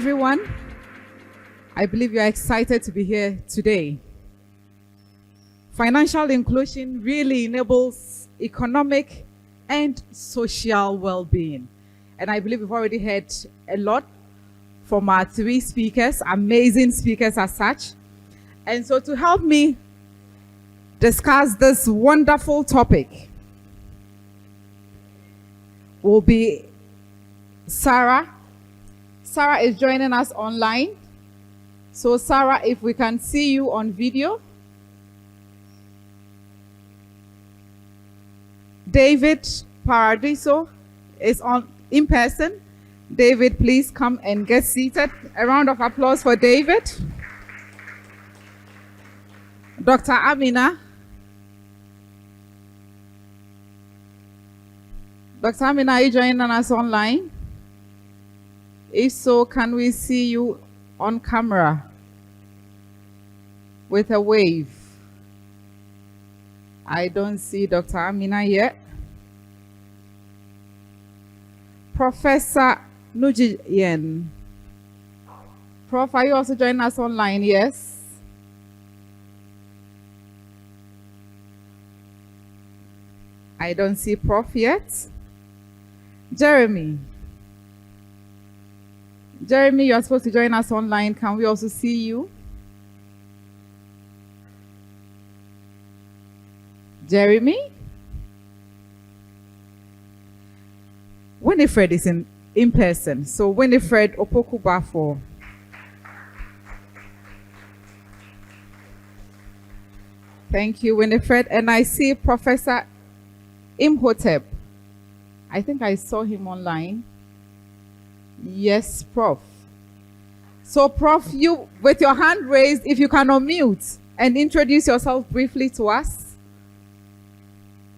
everyone. I believe you are excited to be here today. Financial inclusion really enables economic and social well-being. And I believe we've already heard a lot from our three speakers, amazing speakers as such. And so to help me discuss this wonderful topic will be Sarah. Sarah is joining us online. So Sarah, if we can see you on video. David Paradiso is in person. David, please come and get seated. A round of applause for David. Dr. Amina. Dr. Amina, are you joining us online? If so, can we see you on camera with a wave? I don't see Dr. Amina yet. Professor Nujiyen. Prof, are you also joining us online? Yes. I don't see Prof yet. Jeremy. Jeremy, you're supposed to join us online. Can we also see you? Jeremy? Winifred is in person. So Winifred Opokubafo. Thank you, Winifred. And I see Professor Imhotep. I think I saw him online. Yes, Prof. So, Prof, you, with your hand raised, if you can unmute and introduce yourself briefly to us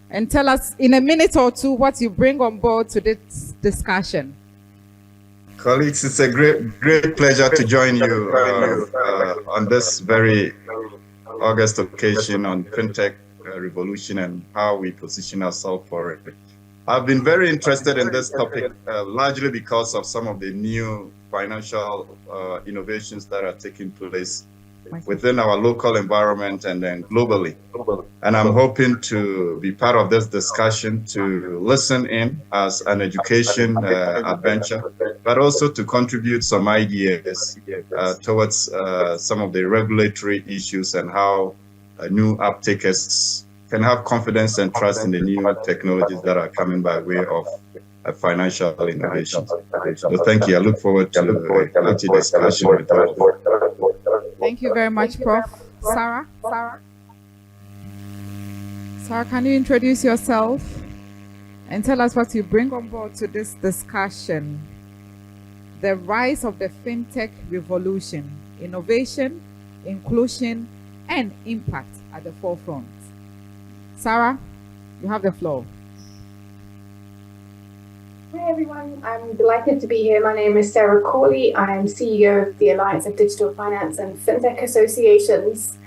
and tell us in a minute or two what you bring on board to this discussion. Colleagues, it's a great pleasure to join you on this very August occasion on Fintech Revolution and how we position ourselves for it. I've been very interested in this topic largely because of some of the new financial innovations that are taking place within our local environment and then globally. And I'm hoping to be part of this discussion, to listen in as an education adventure, but also to contribute some ideas towards some of the regulatory issues and how new uptakers can have confidence and trust in the new technologies that are coming by way of financial innovation. So thank you. I look forward to a healthy discussion with all. Thank you very much, Prof. Sarah? Sarah, can you introduce yourself and tell us what you bring on board to this discussion? The rise of the Fintech Revolution, innovation, inclusion, and impact at the forefront. Sarah, you have the floor. Hi everyone, I'm delighted to be here. My name is Sarah Corley. I'm CEO of the Alliance of Digital Finance and Fintech Associations.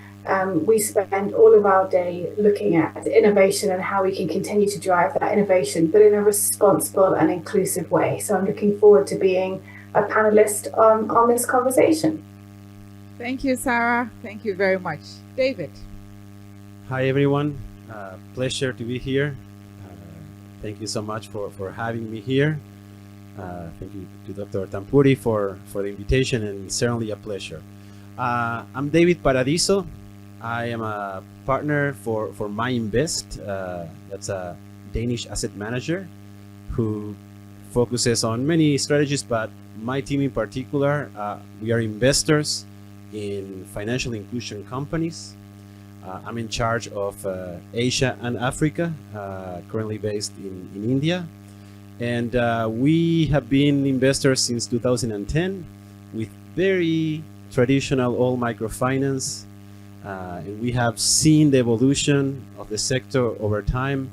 We spend all of our day looking at innovation and how we can continue to drive that innovation, but in a responsible and inclusive way. So I'm looking forward to being a panelist on this conversation. Thank you, Sarah. Thank you very much. David. Hi everyone. Pleasure to be here. Thank you so much for having me here. Thank you to Dr. Tampuri for the invitation, and certainly a pleasure. I'm David Paradiso. I am a partner for MyInvest. That's a Danish asset manager who focuses on many strategies, but my team in particular, we are investors in financial inclusion companies. I'm in charge of Asia and Africa, currently based in India. And we have been investors since 2010 with very traditional old microfinance. And we have seen the evolution of the sector over time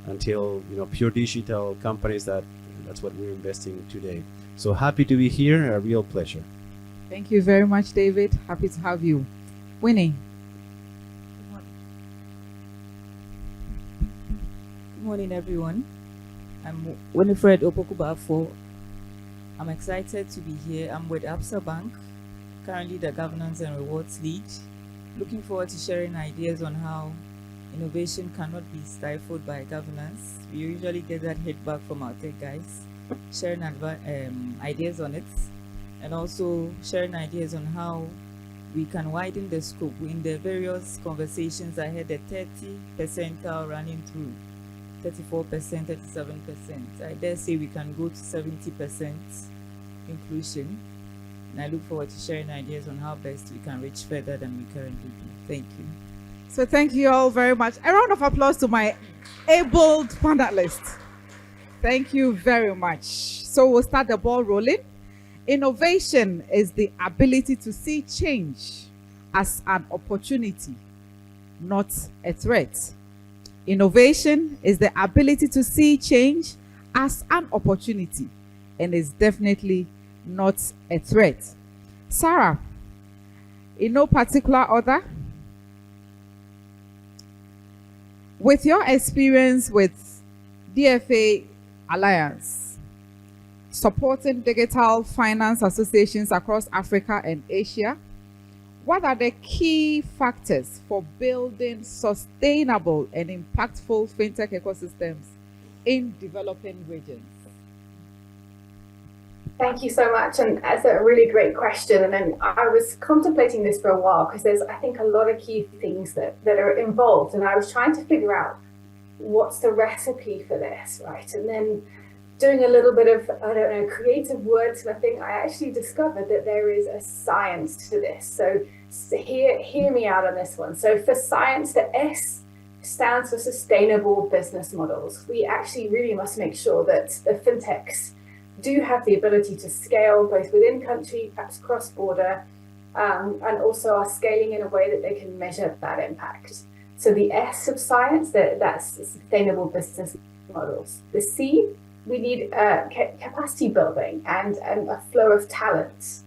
until pure digital companies. That's what we're investing today. So happy to be here, a real pleasure. Thank you very much, David. Happy to have you. Winnie. Good morning, everyone. I'm Winifred Opokubafo. I'm excited to be here. I'm with Absa Bank, currently the Governance and Rewards Lead. Looking forward to sharing ideas on how innovation cannot be stifled by governance. We usually get that hit back from our tech guys, sharing ideas on it, and also sharing ideas on how we can widen the scope. In the various conversations, I had the 30 percentile running through, 34%, 37%. I dare say we can go to 70% inclusion. And I look forward to sharing ideas on how best we can reach further than we currently do. Thank you. So thank you all very much. A round of applause to my abled panelists. Thank you very much. So we'll start the ball rolling. Innovation is the ability to see change as an opportunity, not a threat. Innovation is the ability to see change as an opportunity and is definitely not a threat. Sarah, in no particular order, with your experience with DFA Alliance, supporting digital finance associations across Africa and Asia, what are the key factors for building sustainable and impactful fintech ecosystems in developing regions? Thank you so much, and that's a really great question. And then I was contemplating this for a while because there's, I think, a lot of key things that are involved, and I was trying to figure out what's the recipe for this, right? And then doing a little bit of, I don't know, creative wordsmithing, I actually discovered that there is a science to this. So hear me out on this one. So for science, the S stands for sustainable business models. We actually really must make sure that the fintechs do have the ability to scale both within country, perhaps cross-border, and also are scaling in a way that they can measure that impact. So the S of science, that's sustainable business models. The C, we need capacity building and a flow of talent.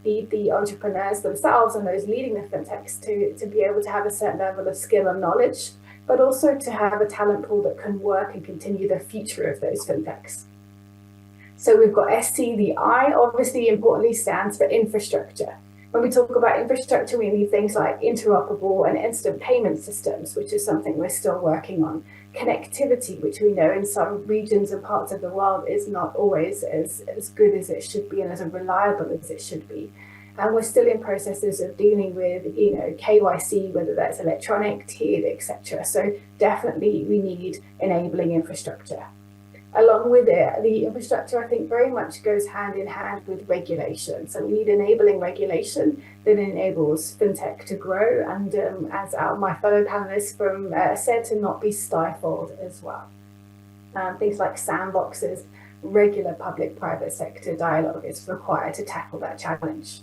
The entrepreneurs themselves and those leading the fintechs to be able to have a certain level of skill and knowledge, but also to have a talent pool that can work and continue the future of those fintechs. So we've got SC, the I obviously importantly stands for infrastructure. When we talk about infrastructure, we need things like interoperable and instant payment systems, which is something we're still working on. Connectivity, which we know in some regions and parts of the world is not always as good as it should be and as reliable as it should be. And we're still in processes of dealing with, KYC, whether that's electronic, tiered, etc. So definitely we need enabling infrastructure. Along with it, the infrastructure, I think, very much goes hand in hand with regulation. So we need enabling regulation that enables fintech to grow and, as my fellow panelists said, to not be stifled as well. Things like sandboxes, regular public-private sector dialogue is required to tackle that challenge.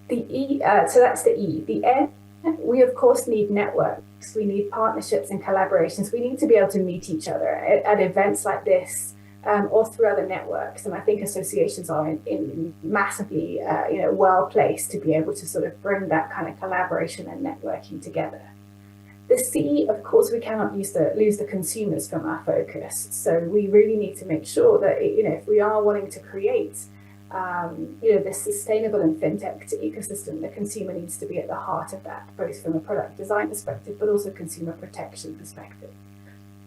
The E, so that's the E. The N, we of course need networks. We need partnerships and collaborations. We need to be able to meet each other at events like this or through other networks. And I think associations are in massively, well placed to be able to sort of bring that kind of collaboration and networking together. The C, of course, we cannot lose the consumers from our focus. So we really need to make sure that, if we are wanting to create this sustainable and fintech ecosystem, the consumer needs to be at the heart of that, both from a product design perspective, but also consumer protection perspective.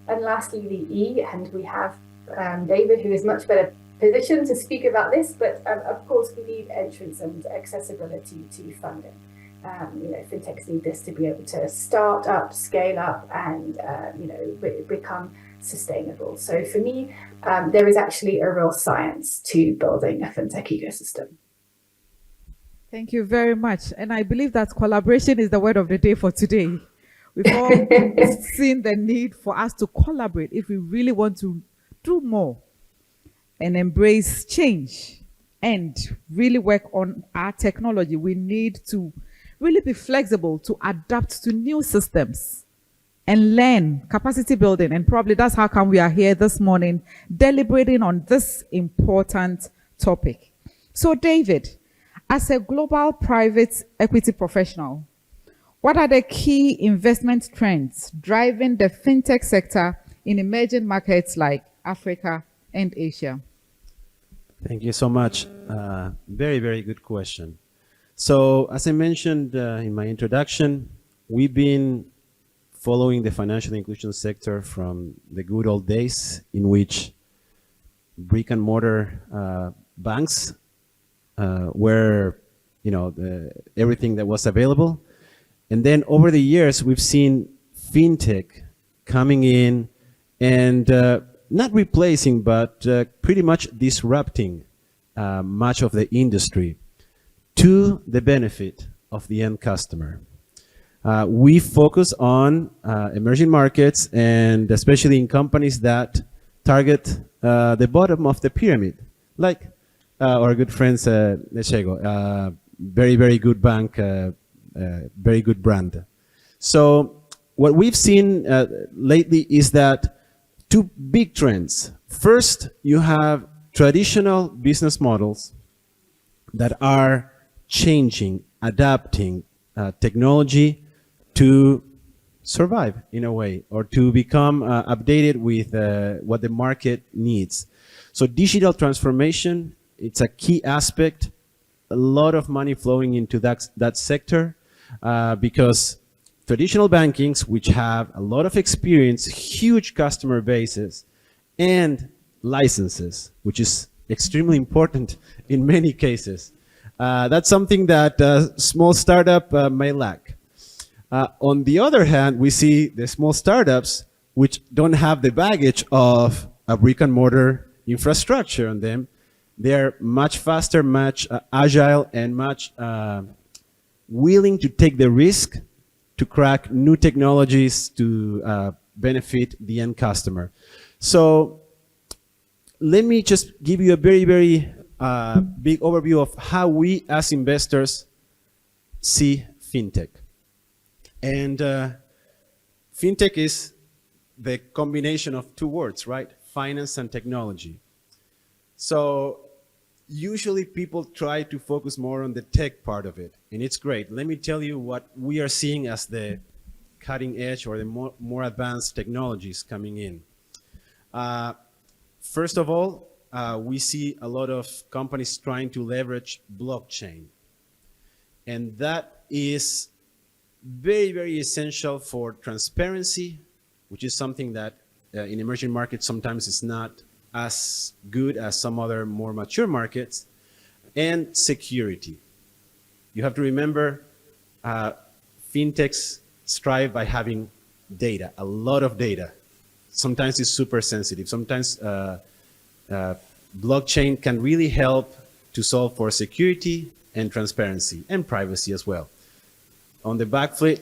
And lastly, the E, and we have David, who is much better positioned to speak about this, but of course we need entrance and accessibility to funding. Fintechs need this to be able to start up, scale up, and become sustainable. So for me, there is actually a real science to building a fintech ecosystem. Thank you very much. And I believe that collaboration is the word of the day for today. We've all seen the need for us to collaborate if we really want to do more and embrace change and really work on our technology. We need to really be flexible to adapt to new systems and learn capacity building. And probably that's how come we are here this morning deliberating on this important topic. So David, as a global private equity professional, what are the key investment trends driving the fintech sector in emerging markets like Africa and Asia? Thank you so much. Very, very good question. So, as I mentioned in my introduction, we've been following the financial inclusion sector from the good old days in which brick and mortar banks were, everything that was available. And then over the years, we've seen fintech coming in and not replacing, but pretty much disrupting much of the industry to the benefit of the end customer. We focus on emerging markets and especially in companies that target the bottom of the pyramid, like our good friends Lechego, very, very good bank, very good brand. So what we've seen lately is that two big trends. First, you have traditional business models that are changing, adapting technology to survive in a way, or to become updated with what the market needs. So digital transformation, it's a key aspect. A lot of money flowing into that sector because traditional bankings, which have a lot of experience, huge customer bases, and licenses, which is extremely important in many cases. That's something that small startup may lack. On the other hand, we see the small startups which don't have the baggage of a brick and mortar infrastructure on them. They're much faster, much agile, and much willing to take the risk to crack new technologies to benefit the end customer. So let me just give you a very, very big overview of how we as investors see fintech. And fintech is the combination of two words, right? Finance and technology. So usually people try to focus more on the tech part of it, and it's great. Let me tell you what we are seeing as the cutting edge or the more advanced technologies coming in. First of all, we see a lot of companies trying to leverage blockchain. And that is very, very essential for transparency, which is something that in emerging markets sometimes is not as good as some other more mature markets, and security. You have to remember fintechs strive by having data, a lot of data. Sometimes it's super sensitive. Sometimes blockchain can really help to solve for security and transparency and privacy as well. On the back foot,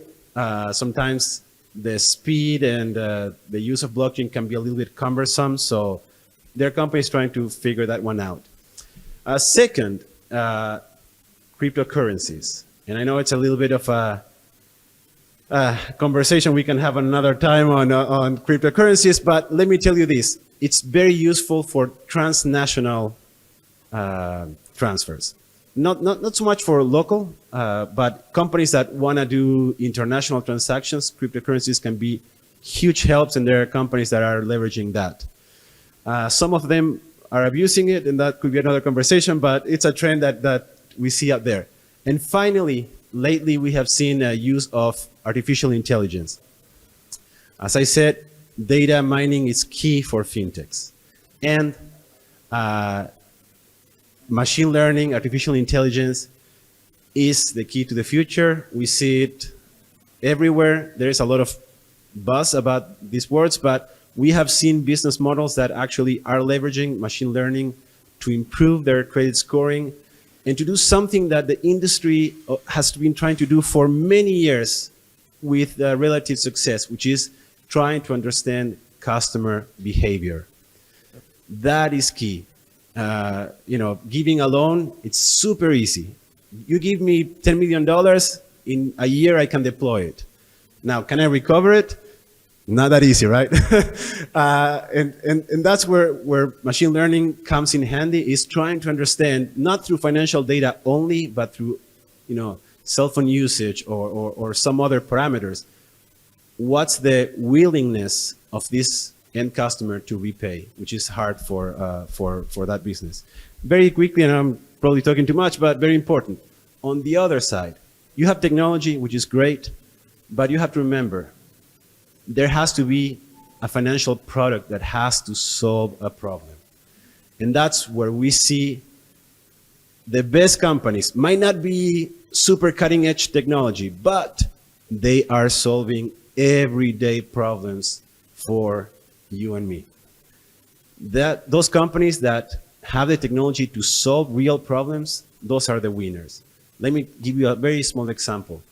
sometimes the speed and the use of blockchain can be a little bit cumbersome, so there are companies trying to figure that one out. Second, cryptocurrencies. And I know it's a little bit of a conversation we can have another time on cryptocurrencies, but let me tell you this. It's very useful for transnational transfers. Not so much for local, but companies that want to do international transactions, cryptocurrencies can be huge helps, and there are companies that are leveraging that. Some of them are abusing it, and that could be another conversation, but it's a trend that we see out there. And finally, lately we have seen a use of artificial intelligence. As I said, data mining is key for fintechs. And machine learning, artificial intelligence is the key to the future. We see it everywhere. There is a lot of buzz about these words, but we have seen business models that actually are leveraging machine learning to improve their credit scoring and to do something that the industry has been trying to do for many years with relative success, which is trying to understand customer behavior. That is key. Giving a loan, it's super easy. You give me $10 million, in a year I can deploy it. Now, can I recover it? Not that easy, right? and that's where machine learning comes in handy, is trying to understand, not through financial data only, but through cell phone usage or some other parameters. What's the willingness of this end customer to repay, which is hard for that business. very quickly, and I'm probably talking too much, but very important. On the other side, you have technology, which is great, but you have to remember, there has to be a financial product that has to solve a problem. And that's where we see the best companies might not be super cutting edge technology, but they are solving everyday problems for you and me. Those companies that have the technology to solve real problems, those are the winners. Let me give you a very small example.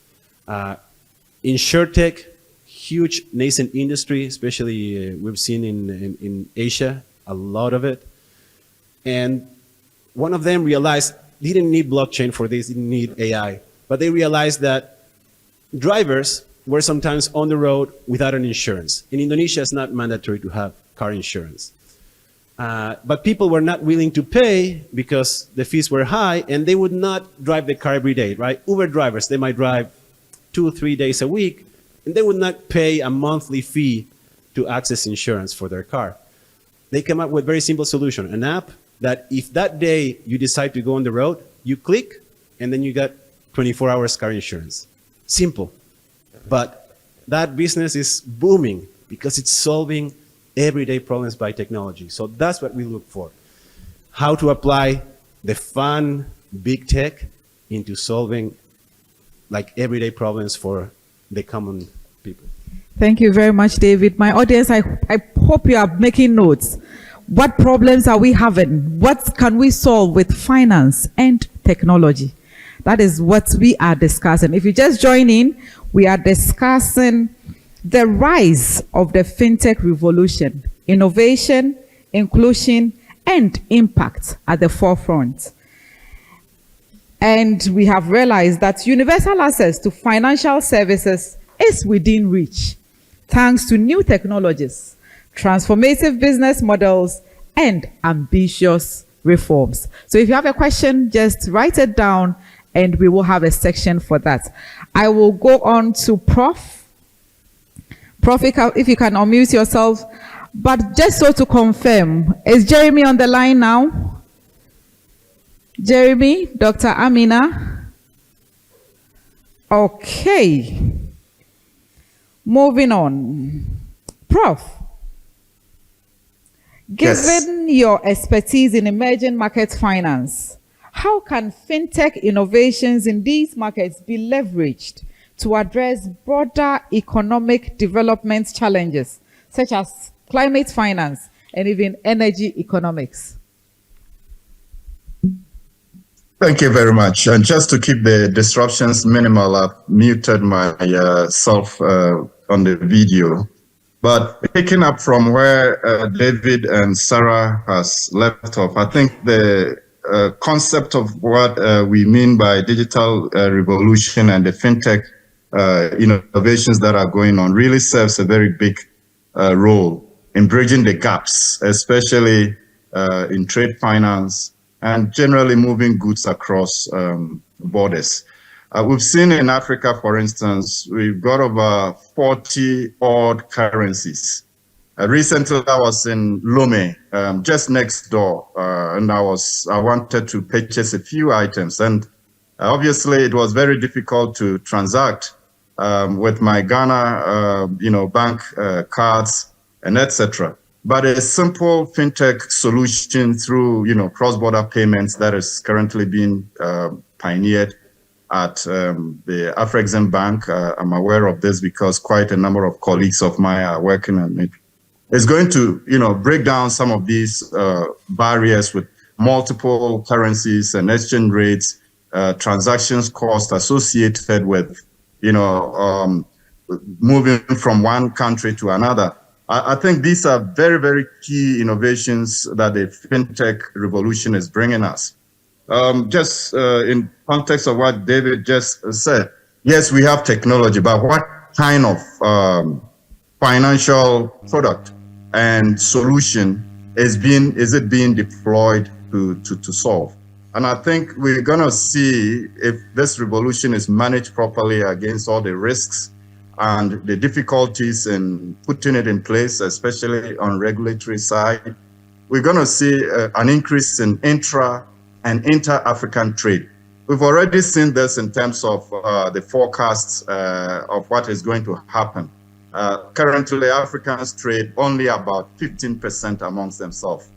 InsurTech, huge nascent industry, especially we've seen in Asia, a lot of it. And one of them realized they didn't need blockchain for this, didn't need AI, but they realized that drivers were sometimes on the road without an insurance. In Indonesia, it's not mandatory to have car insurance. But people were not willing to pay because the fees were high, and they would not drive the car every day, right? Uber drivers, they might drive 2 or 3 days a week, and they would not pay a monthly fee to access insurance for their car. They came up with a very simple solution, an app that if that day you decide to go on the road, you click, and then you get 24 hours car insurance. Simple. But that business is booming because it's solving everyday problems by technology. So that's what we look for. How to apply the fun big tech into solving like everyday problems for the common people. Thank you very much, David. My audience, I hope you are making notes. What problems are we having? What can we solve with finance and technology? That is what we are discussing. If you just join in, we are discussing the rise of the fintech revolution, innovation, inclusion, and impact at the forefront. And we have realized that universal access to financial services is within reach, thanks to new technologies, transformative business models, and ambitious reforms. So if you have a question, just write it down and we will have a section for that. I will go on to Prof. Prof, if you can unmute yourself. But just so to confirm, is Jeremy on the line now? Jeremy, Dr. Amina? Okay. Moving on. Prof, given your expertise in emerging market finance, how can fintech innovations in these markets be leveraged to address broader economic development challenges, such as climate finance and even energy economics? Thank you very much. And just to keep the disruptions minimal, I've muted myself on the video. But picking up from where David and Sarah has left off, I think the concept of what we mean by digital revolution and the fintech innovations that are going on really serves a very big role in bridging the gaps, especially in trade finance and generally moving goods across borders. We've seen in Africa, for instance, we've got over 40 odd currencies. Recently, I was in Lome, just next door, and I wanted to purchase a few items. And obviously, it was very difficult to transact with my Ghana, bank cards and etc. But a simple fintech solution through, cross-border payments that is currently being pioneered at the Afrexim Bank. I'm aware of this because quite a number of colleagues of mine are working on it. It's going to, break down some of these barriers with multiple currencies and exchange rates, transactions cost associated with, moving from one country to another. I think these are very, very key innovations that the fintech revolution is bringing us. Just in context of what David just said, yes, we have technology, but what kind of financial product and solution is it being deployed to solve? And I think we're going to see if this revolution is managed properly against all the risks and the difficulties in putting it in place, especially on regulatory side, we're going to see an increase in intra and inter-African trade. We've already seen this in terms of the forecasts of what is going to happen. Currently, Africans trade only about 15% amongst themselves,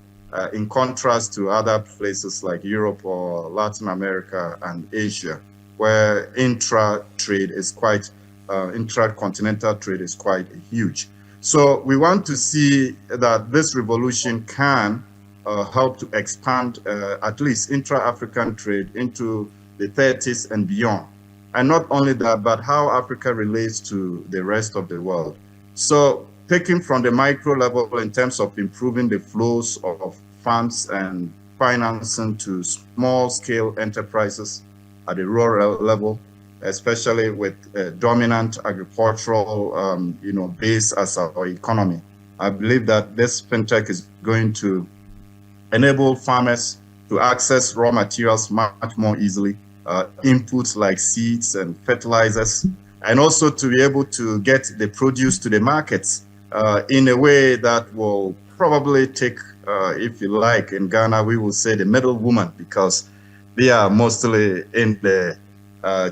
in contrast to other places like Europe or Latin America and Asia, where intra-trade is quite, intra-continental trade is quite huge. So we want to see that this revolution can help to expand at least intra-African trade into the 30s and beyond. And not only that, but how Africa relates to the rest of the world. So taking from the micro level in terms of improving the flows of funds and financing to small-scale enterprises at the rural level, especially with dominant agricultural base as our economy. I believe that this fintech is going to enable farmers to access raw materials much more easily, inputs like seeds and fertilizers, and also to be able to get the produce to the markets in a way that will probably take, if you like, in Ghana, we will say the middle woman, because they are mostly in the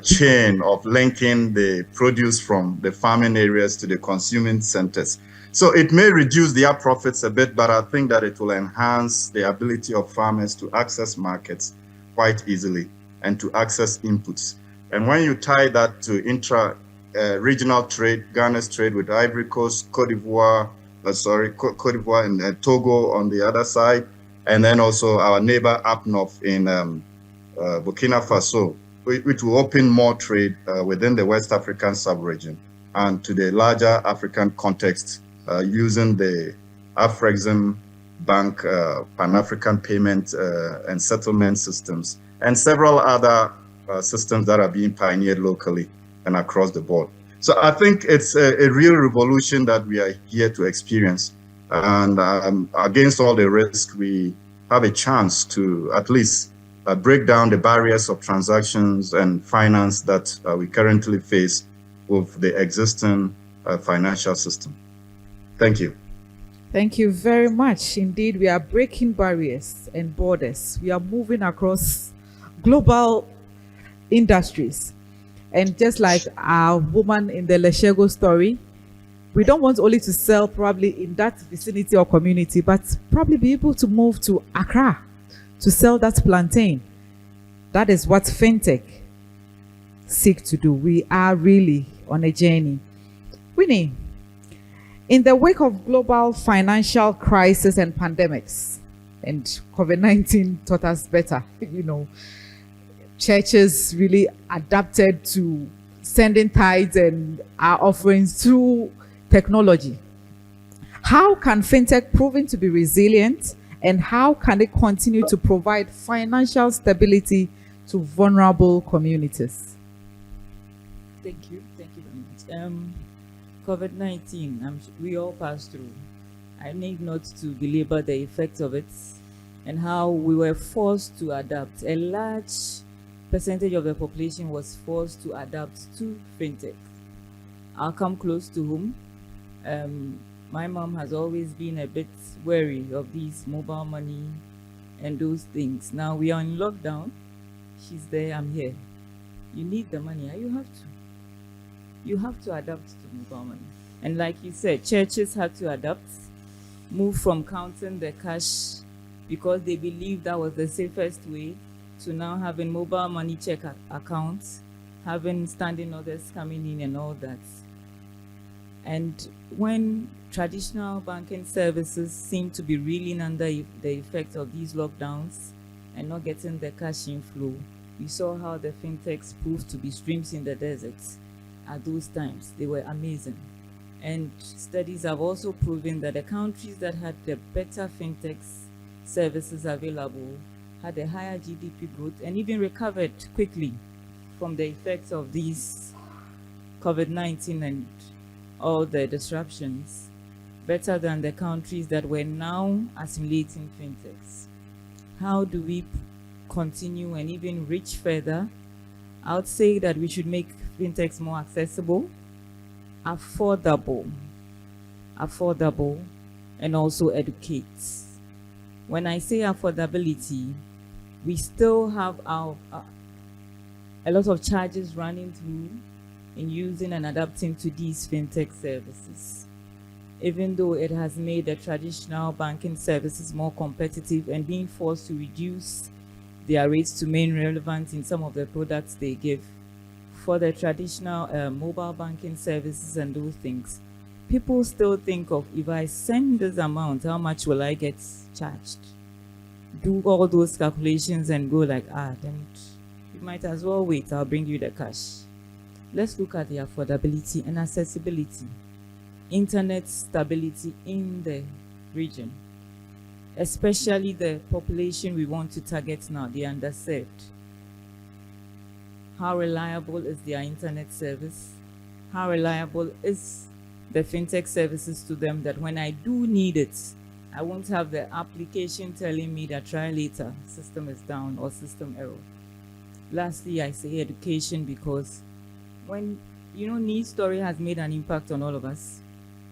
chain of linking the produce from the farming areas to the consuming centers. So it may reduce their profits a bit, but I think that it will enhance the ability of farmers to access markets quite easily and to access inputs. And when you tie that to intra-regional trade, Ghana's trade with Ivory Coast, Cote d'Ivoire and Togo on the other side, and then also our neighbor up north in Burkina Faso, which will open more trade within the West African sub-region and to the larger African context using the Afrexim Bank Pan-African payment and settlement systems and several other systems that are being pioneered locally and across the board. So I think it's a real revolution that we are here to experience. And against all the risk, we have a chance to at least break down the barriers of transactions and finance that we currently face with the existing financial system. Thank you. Thank you very much. Indeed, we are breaking barriers and borders. We are moving across global industries. And just like our woman in the Leshego story, we don't want only to sell probably in that vicinity or community, but probably be able to move to Accra to sell that plantain. That is what fintech seek to do. We are really on a journey. Winnie, in the wake of global financial crisis and pandemics, and COVID-19 taught us better, churches really adapted to sending tithes and our offerings through technology. How can fintech prove to be resilient, and how can it continue to provide financial stability to vulnerable communities? Thank you very much. COVID-19, we all passed through. I need not to belabor the effects of it and how we were forced to adapt. A large percentage of the population was forced to adapt to fintech. I'll come close to home. My mom has always been a bit wary of these mobile money and those things. Now we are in lockdown. She's there, I'm here. You need the money, you have to adapt to mobile money. And like you said, churches had to adapt, move from counting the cash because they believed that was the safest way, to now having mobile money check accounts, having standing orders coming in and all that. And when traditional banking services seem to be reeling under the effect of these lockdowns and not getting the cash inflow, we saw how the fintechs proved to be streams in the desert at those times. They were amazing. And studies have also proven that the countries that had the better fintech services available had a higher GDP growth and even recovered quickly from the effects of these COVID-19 and all the disruptions, better than the countries that were now assimilating fintechs. How do we continue and even reach further? I would say that we should make fintechs more accessible, affordable, and also educate. When I say affordability, we still have a lot of charges running through in using and adapting to these fintech services. Even though it has made the traditional banking services more competitive and being forced to reduce their rates to remain relevant in some of the products they give for the traditional mobile banking services and those things, people still think of, if I send this amount, how much will I get charged? Do all those calculations and go like, then you might as well wait, I'll bring you the cash. Let's look at the affordability and accessibility, internet stability in the region, especially the population we want to target now, the underserved. How reliable is their internet service? How reliable is the fintech services to them that when I do need it, I won't have the application telling me that try later, system is down or system error. Lastly, I say education, because when, Needs story has made an impact on all of us.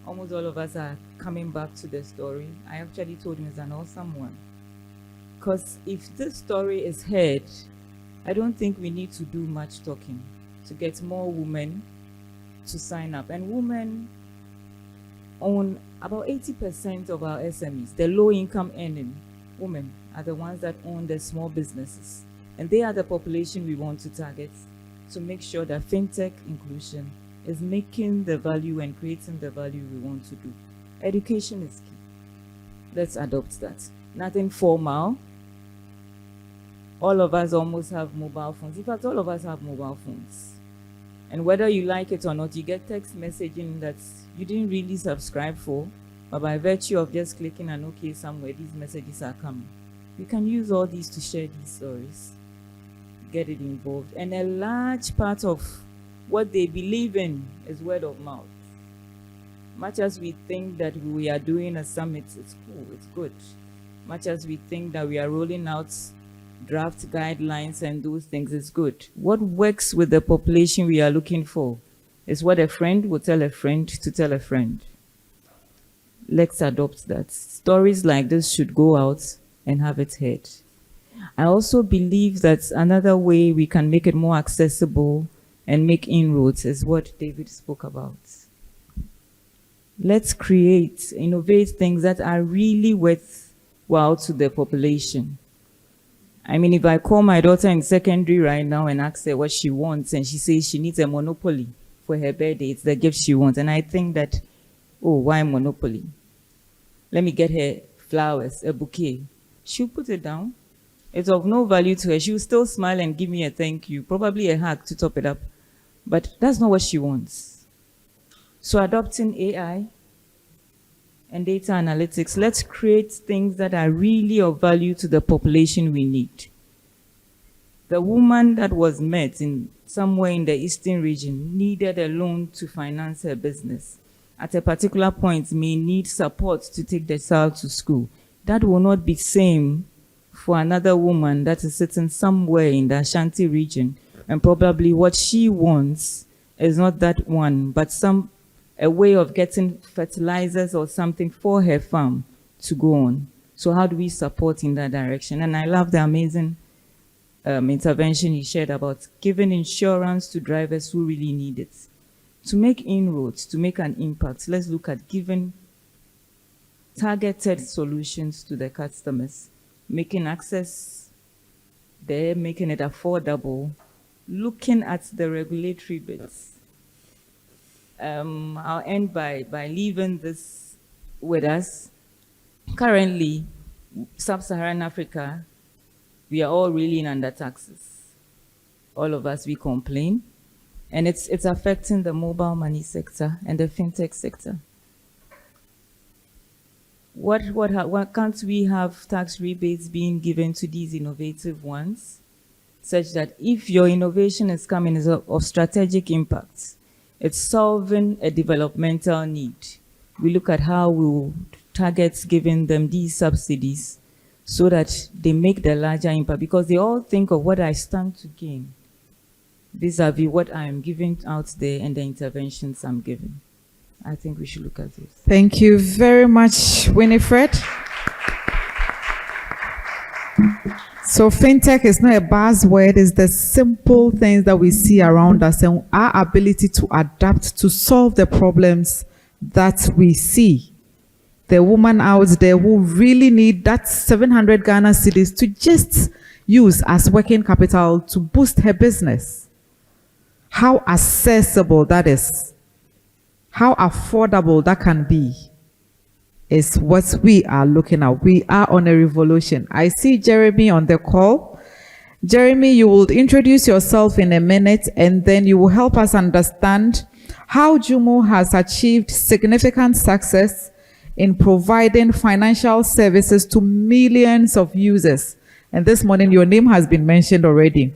Almost all of us are coming back to the story. I actually told him it's an awesome one. Because if this story is heard, I don't think we need to do much talking to get more women to sign up. And women own about 80% of our SMEs. The low income earning women are the ones that own the small businesses. And they are the population we want to target to make sure that fintech inclusion is making the value and creating the value we want to do. Education is key. Let's adopt that. Nothing formal. All of us almost have mobile phones. In fact, all of us have mobile phones. And whether you like it or not, you get text messaging that you didn't really subscribe for, but by virtue of just clicking an OK somewhere, these messages are coming. You can use all these to share these stories, get it involved. And a large part of what they believe in is word of mouth. Much as we think that we are doing a summit, it's cool, it's good. Much as we think that we are rolling out draft guidelines and those things, it's good. What works with the population we are looking for is what a friend will tell a friend to tell a friend. Let's adopt that. Stories like this should go out and have it heard. I also believe that another way we can make it more accessible and make inroads is what David spoke about. Let's innovate things that are really worthwhile to the population. I mean, if I call my daughter in secondary right now and ask her what she wants, and she says she needs a Monopoly for her birthday, it's the gift she wants. And I think that, why Monopoly? Let me get her flowers, a bouquet. She'll put it down. It's of no value to her. She'll still smile and give me a thank you, probably a hug to top it up. But that's not what she wants. So adopting AI and data analytics, let's create things that are really of value to the population we need. The woman that was met in somewhere in the eastern region needed a loan to finance her business. At a particular point, may need support to take the child to school. That will not be same for another woman that is sitting somewhere in the Ashanti region, and probably what she wants is not that one, but a way of getting fertilizers or something for her farm to go on. So how do we support in that direction? And I love the amazing intervention he shared about giving insurance to drivers who really need it. To make inroads, to make an impact, let's look at giving targeted solutions to the customers, making access there, making it affordable, looking at the regulatory bits. I'll end by leaving this with us. Currently, Sub-Saharan Africa, we are all reeling under taxes. All of us, we complain. And it's affecting the mobile money sector and the fintech sector. What can't we have tax rebates being given to these innovative ones, such that if your innovation is coming as of strategic impact, it's solving a developmental need. We look at how we target giving them these subsidies so that they make the larger impact, because they all think of what I stand to gain vis-a-vis what I am giving out there and the interventions I'm giving. I think we should look at this. Thank you very much, Winifred. So fintech is not a buzzword, it's the simple things that we see around us and our ability to adapt to solve the problems that we see. The woman out there who really need that 700 Ghana cedis to just use as working capital to boost her business. How accessible that is, how affordable that can be, is what we are looking at. We are on a revolution. I see Jeremy on the call. Jeremy, you will introduce yourself in a minute and then you will help us understand how Jumo has achieved significant success in providing financial services to millions of users. And this morning, your name has been mentioned already.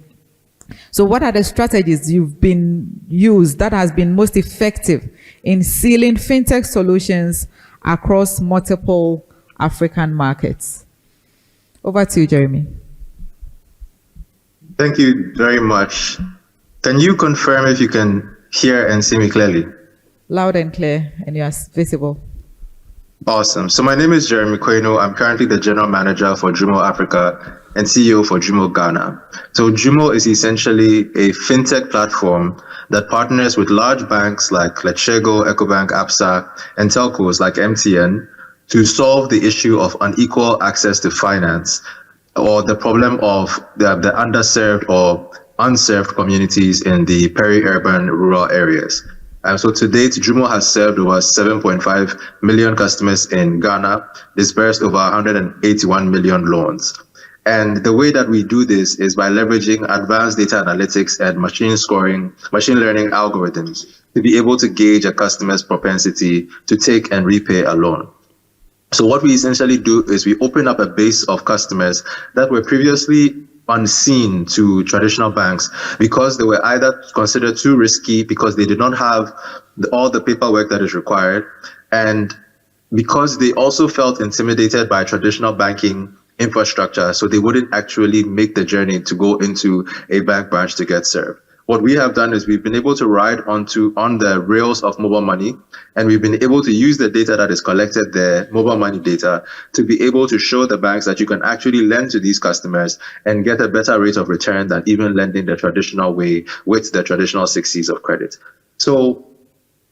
So what are the strategies you've been used that has been most effective in sealing fintech solutions across multiple African markets? Over to you, Jeremy. Thank you very much. Can you confirm if you can hear and see me clearly? Loud and clear, and you are visible. Awesome. So my name is Jeremy Kweno. I'm currently the General Manager for Jumo Africa and CEO for Jumo Ghana. So Jumo is essentially a fintech platform that partners with large banks like Letshego, Ecobank, Absa, and telcos like MTN to solve the issue of unequal access to finance, or the problem of the underserved or unserved communities in the peri-urban rural areas. So to date, Jumo has served over 7.5 million customers in Ghana, disbursed over 181 million loans. And the way that we do this is by leveraging advanced data analytics and machine learning algorithms to be able to gauge a customer's propensity to take and repay a loan. So what we essentially do is we open up a base of customers that were previously unseen to traditional banks because they were either considered too risky because they did not have all the paperwork that is required, and because they also felt intimidated by traditional banking infrastructure, so they wouldn't actually make the journey to go into a bank branch to get served. What we have done is we've been able to ride on the rails of mobile money, and we've been able to use the data that is collected there, mobile money data, to be able to show the banks that you can actually lend to these customers and get a better rate of return than even lending the traditional way with the traditional 6 Cs of credit. So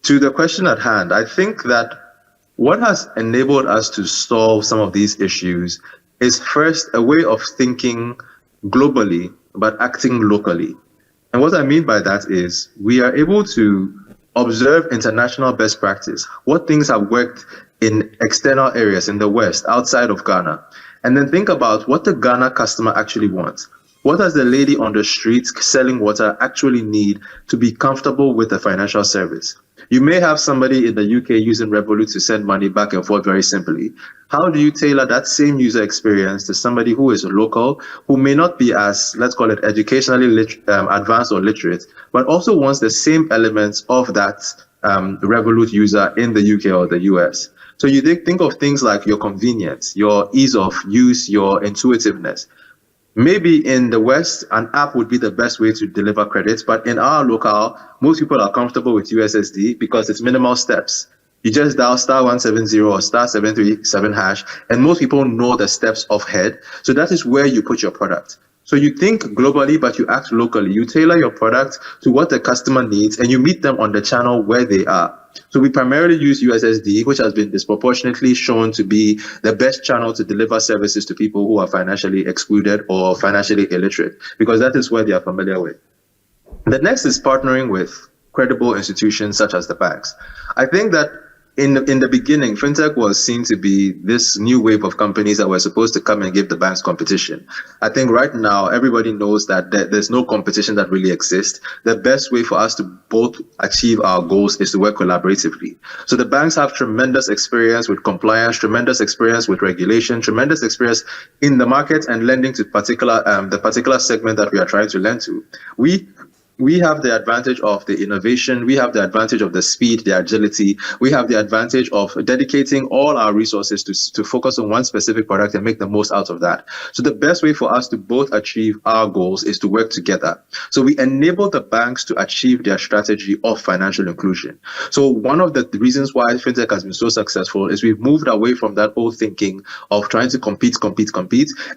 to the question at hand, I think that what has enabled us to solve some of these issues is first a way of thinking globally, but acting locally. And what I mean by that is we are able to observe international best practice, what things have worked in external areas in the West, outside of Ghana, and then think about what the Ghana customer actually wants. What does the lady on the street selling water actually need to be comfortable with the financial service? You may have somebody in the UK using Revolut to send money back and forth very simply. How do you tailor that same user experience to somebody who is local, who may not be as, let's call it, educationally advanced or literate, but also wants the same elements of that Revolut user in the UK or the US? So you think of things like your convenience, your ease of use, your intuitiveness. Maybe in the West, an app would be the best way to deliver credit, but in our locale, most people are comfortable with USSD because it's minimal steps. You just dial *170 or *737#, and most people know the steps off head. So that is where you put your product. So you think globally, but you act locally. You tailor your product to what the customer needs, and you meet them on the channel where they are. So we primarily use USSD, which has been disproportionately shown to be the best channel to deliver services to people who are financially excluded or financially illiterate, because that is where they are familiar with. The next is partnering with credible institutions such as the banks. I think that in the beginning, fintech was seen to be this new wave of companies that were supposed to come and give the banks competition. I think right now, everybody knows that there's no competition that really exists. The best way for us to both achieve our goals is to work collaboratively. So the banks have tremendous experience with compliance, tremendous experience with regulation, tremendous experience in the market and lending to the particular segment that we are trying to lend to. We have the advantage of the innovation, we have the advantage of the speed, the agility, we have the advantage of dedicating all our resources to focus on one specific product and make the most out of that. So the best way for us to both achieve our goals is to work together. So we enable the banks to achieve their strategy of financial inclusion. So one of the reasons why fintech has been so successful is we've moved away from that old thinking of trying to compete,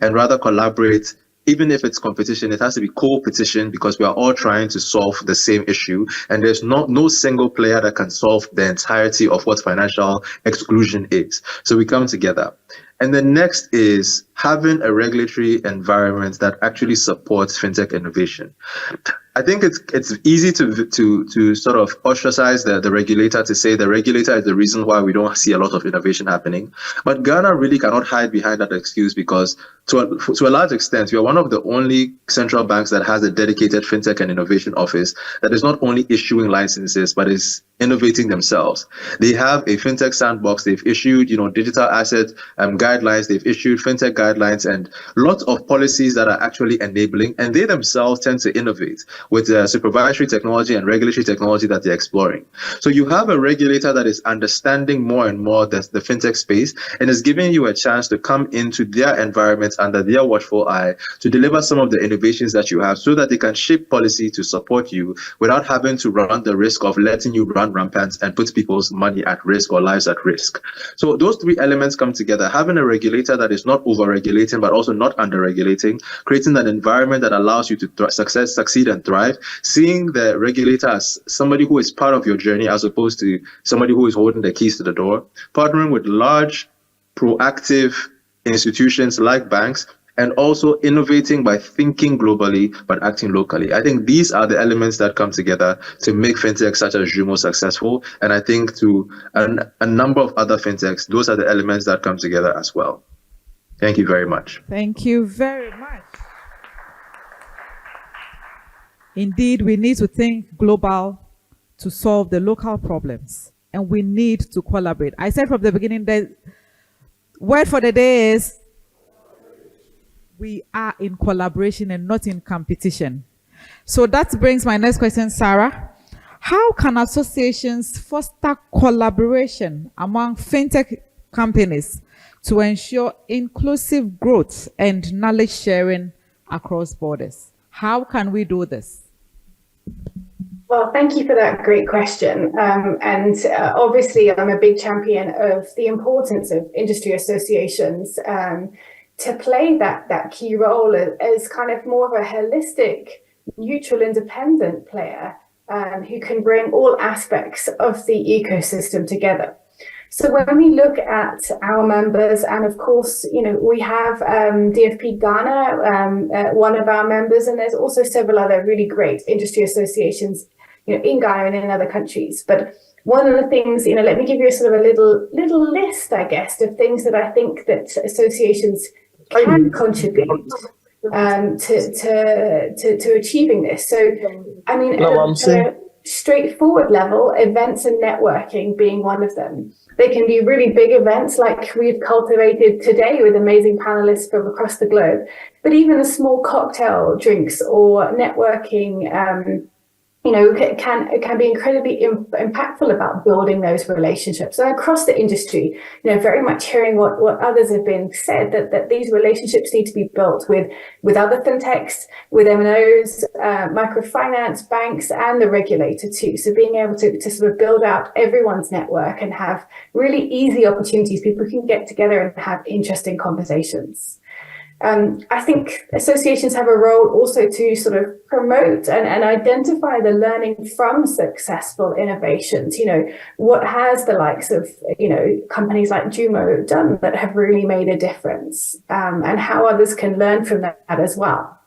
and rather collaborate even if it's competition, it has to be co-petition because we are all trying to solve the same issue. And there's no single player that can solve the entirety of what financial exclusion is. So we come together. And the next is having a regulatory environment that actually supports fintech innovation. I think it's easy to sort of ostracize the regulator, to say the regulator is the reason why we don't see a lot of innovation happening. But Ghana really cannot hide behind that excuse, because to a large extent, we are one of the only central banks that has a dedicated fintech and innovation office that is not only issuing licenses, but is innovating themselves. They have a fintech sandbox. They've issued, digital asset guidelines. They've issued fintech guidelines and lots of policies that are actually enabling, and they themselves tend to innovate with the supervisory technology and regulatory technology that they're exploring. So you have a regulator that is understanding more and more the fintech space and is giving you a chance to come into their environment under their watchful eye to deliver some of the innovations that you have, so that they can shape policy to support you without having to run the risk of letting you run rampant and put people's money at risk or lives at risk. So those three elements come together: having a regulator that is not over-regulating but also not under-regulating, creating an environment that allows you to succeed and thrive, seeing the regulator as somebody who is part of your journey as opposed to somebody who is holding the keys to the door, partnering with large, proactive institutions like banks, and also innovating by thinking globally but acting locally. I think these are the elements that come together to make fintech such as Jumo successful. And I think to a number of other fintechs, those are the elements that come together as well. Thank you very much. Thank you very much. Indeed, we need to think global to solve the local problems, and we need to collaborate. I said from the beginning, the word for the day is we are in collaboration and not in competition. So that brings my next question, Sarah. How can associations foster collaboration among fintech companies to ensure inclusive growth and knowledge sharing across borders? How can we do this? Well, thank you for that great question. Obviously, I'm a big champion of the importance of industry associations to play that key role as kind of more of a holistic, neutral, independent player who can bring all aspects of the ecosystem together. So when we look at our members, and of course, we have DFP Ghana, one of our members, and there's also several other really great industry associations, in Ghana and in other countries. But one of the things, let me give you a sort of a little list, I guess, of things that I think that associations can contribute to achieving this. So, I mean, at a straightforward level, events and networking being one of them. They can be really big events like we've cultivated today with amazing panelists from across the globe, but even the small cocktail drinks or networking, can be incredibly impactful about building those relationships. And across the industry, very much hearing what others have been said, that these relationships need to be built with other fintechs, with MNOs, microfinance banks, and the regulator too. So being able to sort of build out everyone's network and have really easy opportunities, people can get together and have interesting conversations. I think associations have a role also to sort of promote and identify the learning from successful innovations. What has the likes of, companies like Jumo done that have really made a difference, and how others can learn from that as well.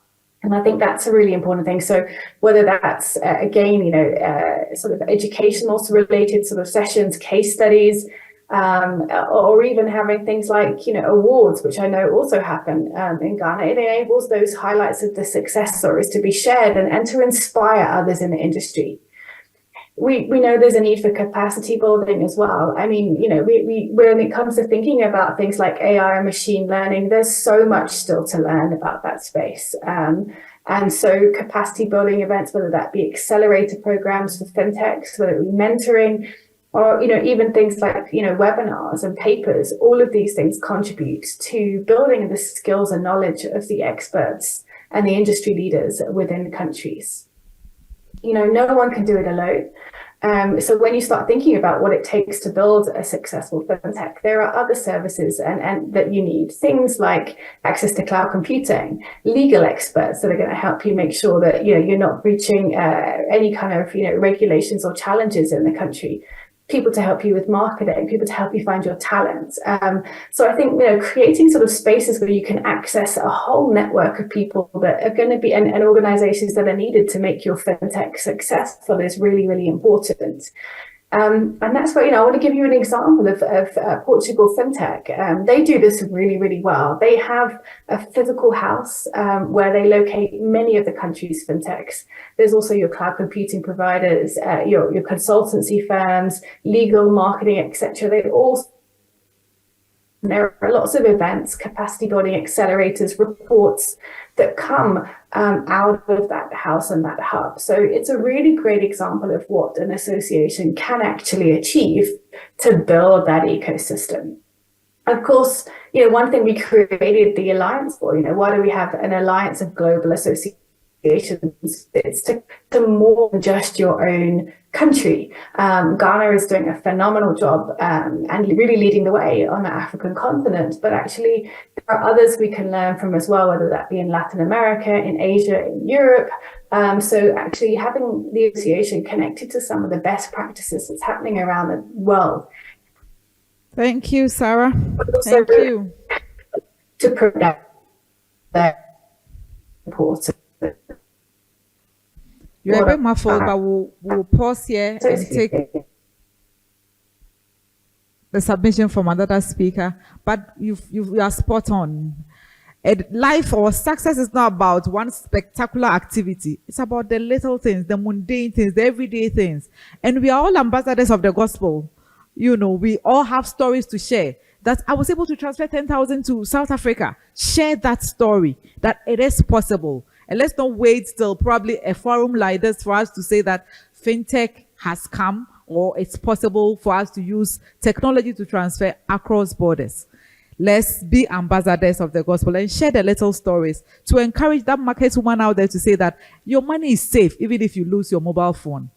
And I think that's a really important thing. So whether that's, again, sort of educational related sort of sessions, case studies, or even having things like, awards, which I know also happen in Ghana. It enables those highlights of the success stories to be shared and to inspire others in the industry. We know there's a need for capacity building as well. I mean, when it comes to thinking about things like AI and machine learning, there's so much still to learn about that space. And so capacity building events, whether that be accelerator programs for fintechs, whether it be mentoring, or even things like webinars and papers, all of these things contribute to building the skills and knowledge of the experts and the industry leaders within countries. No one can do it alone. So when you start thinking about what it takes to build a successful fintech, there are other services and that you need. Things like access to cloud computing, legal experts that are going to help you make sure that you're not breaching any kind of regulations or challenges in the country. People to help you with marketing, people to help you find your talent. So I think creating sort of spaces where you can access a whole network of people that are going to be and organizations that are needed to make your fintech successful is really, really important. And that's where, I want to give you an example of Portugal Fintech. They do this really, really well. They have a physical house where they locate many of the country's fintechs. There's also your cloud computing providers, your consultancy firms, legal, marketing, etc. There are lots of events, capacity building accelerators, reports that come out of that house and that hub. So it's a really great example of what an association can actually achieve to build that ecosystem. Of course, one thing we created the alliance for, why do we have an alliance of global associations? It's to more than just your own country. Ghana is doing a phenomenal job and really leading the way on the African continent, but actually there are others we can learn from as well, whether that be in Latin America, in Asia, in Europe. So actually having the association connected to some of the best practices that's happening around the world. Thank you, Sarah. Thank you. To protect that important. You're a bit muffled, but we'll pause here and take the submission from another speaker. But you are spot on. Life or success is not about one spectacular activity. It's about the little things, the mundane things, the everyday things. And we are all ambassadors of the gospel. We all have stories to share. That I was able to transfer 10,000 to South Africa. Share that story, that it is possible. And let's not wait till probably a forum like this for us to say that fintech has come or it's possible for us to use technology to transfer across borders. Let's be ambassadors of the gospel and share the little stories to encourage that market woman out there to say that your money is safe even if you lose your mobile phone.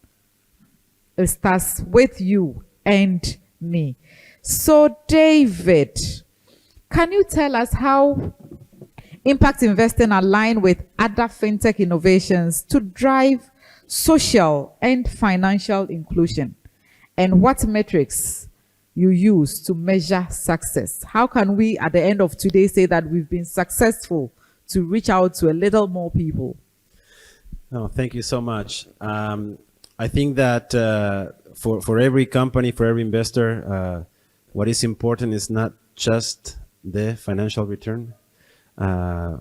It starts with you and me. So David, can you tell us how impact investing align with other fintech innovations to drive social and financial inclusion? And what metrics you use to measure success? How can we, at the end of today, say that we've been successful to reach out to a little more people? No, thank you so much. I think that for every company, for every investor, what is important is not just the financial return,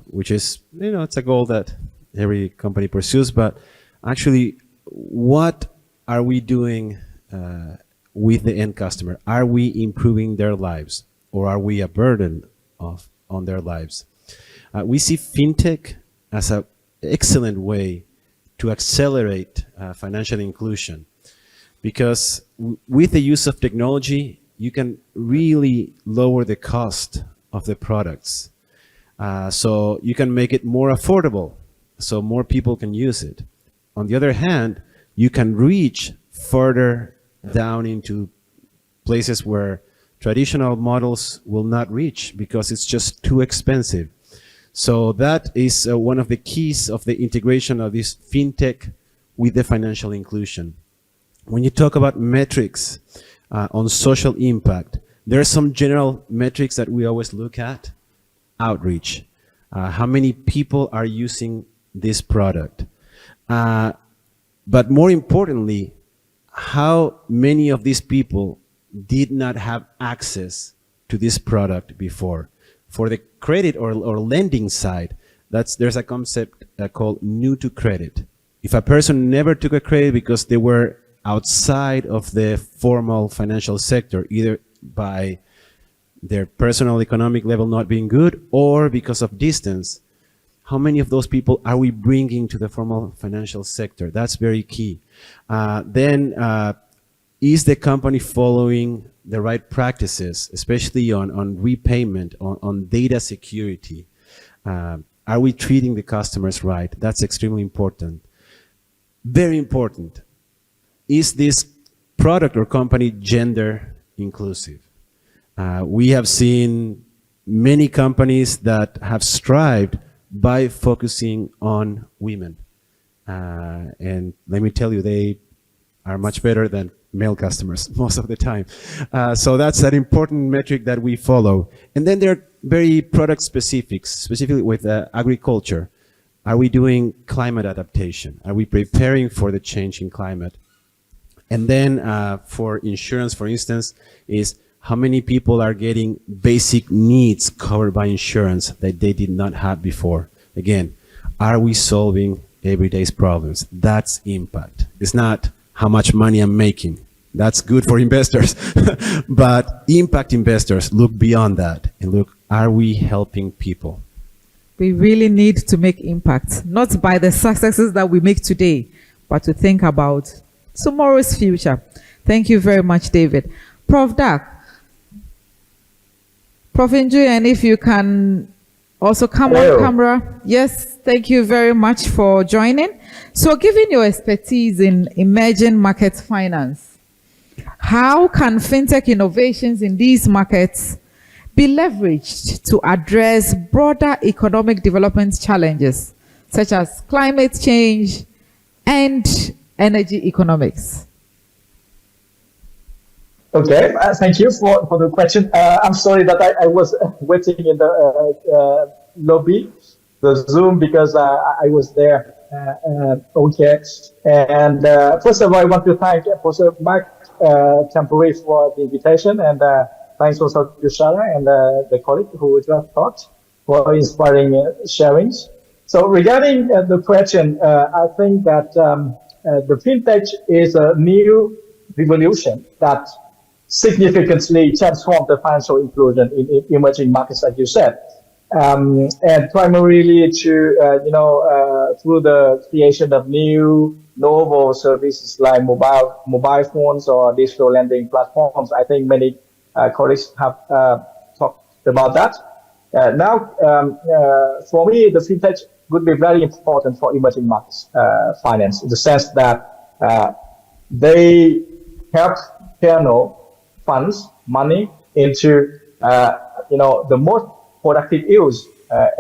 which is, it's a goal that every company pursues, but actually, what are we doing with the end customer? Are we improving their lives, or are we a burden on their lives? We see fintech as an excellent way to accelerate financial inclusion, because with the use of technology, you can really lower the cost of the products. So you can make it more affordable, so more people can use it. On the other hand, you can reach further down into places where traditional models will not reach because it's just too expensive. So that is one of the keys of the integration of this fintech with the financial inclusion. When you talk about metrics on social impact, there are some general metrics that we always look at. Outreach. How many people are using this product? But more importantly, how many of these people did not have access to this product before? For the credit or lending side, there's a concept called new to credit. If a person never took a credit because they were outside of the formal financial sector, either by their personal economic level not being good or because of distance, how many of those people are we bringing to the formal financial sector? That's very key. Then is the company following the right practices, especially on repayment, on data security? Are we treating the customers right? That's extremely important. Very important. Is this product or company gender inclusive. We have seen many companies that have strived by focusing on women. And let me tell you, they are much better than male customers most of the time. So that's an important metric that we follow. And then there are very product specifics, specifically with agriculture. Are we doing climate adaptation? Are we preparing for the change in climate? And then for insurance, for instance, is how many people are getting basic needs covered by insurance that they did not have before? Again, are we solving everyday's problems? That's impact. It's not how much money I'm making. That's good for investors. But impact investors look beyond that and look, are we helping people? We really need to make impact, not by the successes that we make today, but to think about tomorrow's future. Thank you very much, David. Prof. Dak, Prof. Nju, and if you can also come on camera. Yes, thank you very much for joining. So given your expertise in emerging market finance, how can fintech innovations in these markets be leveraged to address broader economic development challenges, such as climate change and energy economics? Okay, thank you for the question. I'm sorry that I was waiting in the lobby, the Zoom, because I was there. Okay, and first of all, I want to thank Professor Mark Tampuri for the invitation, and thanks also to Shara and the colleague who just talked for inspiring sharings. So regarding the question, I think that the fintech is a new revolution that significantly transformed the financial inclusion in emerging markets, as you said, and primarily to through the creation of new novel services like mobile phones or digital lending platforms. I think many colleagues have talked about that. Now, for me, the fintech would be very important for emerging markets finance, in the sense that they help channel funds, money into the most productive use,